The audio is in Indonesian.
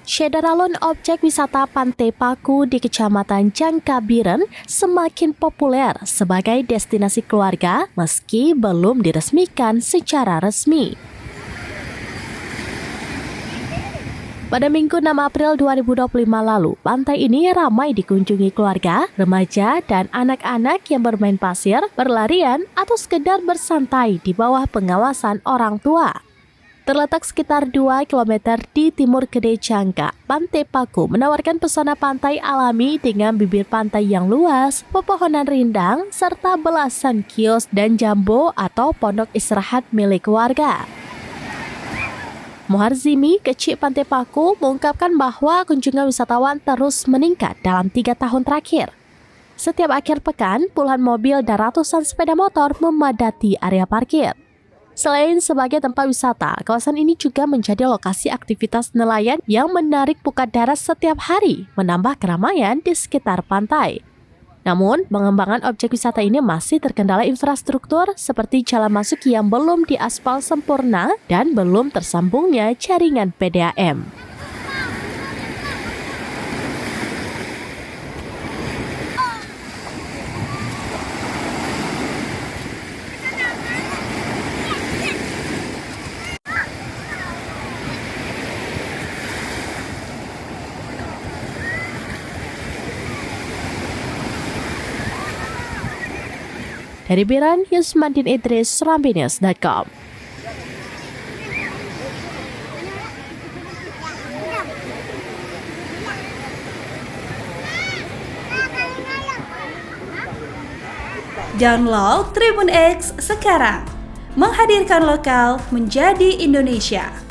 Syederalun objek wisata Pantai Paku di Kecamatan Jangkabiren semakin populer sebagai destinasi keluarga meski belum diresmikan secara resmi. Pada Minggu 6 April 2025 lalu, pantai ini ramai dikunjungi keluarga, remaja, dan anak-anak yang bermain pasir, berlarian, atau sekedar bersantai di bawah pengawasan orang tua. Terletak sekitar 2 km di timur Gede Jangka, Pantai Paku menawarkan pesona pantai alami dengan bibir pantai yang luas, pepohonan rindang, serta belasan kios dan jambo atau pondok istirahat milik warga. Muharzimi, kecik Pantai Paku, mengungkapkan bahwa kunjungan wisatawan terus meningkat dalam 3 tahun terakhir. Setiap akhir pekan, puluhan mobil dan ratusan sepeda motor memadati area parkir. Selain sebagai tempat wisata, kawasan ini juga menjadi lokasi aktivitas nelayan yang menarik buka darat setiap hari, menambah keramaian di sekitar pantai. Namun, pengembangan objek wisata ini masih terkendala infrastruktur seperti jalan masuk yang belum diaspal sempurna dan belum tersambungnya jaringan PDAM. Dari Biran, Yusmandin Idris, Serambinews.com. Download Tribun X sekarang, menghadirkan lokal menjadi Indonesia.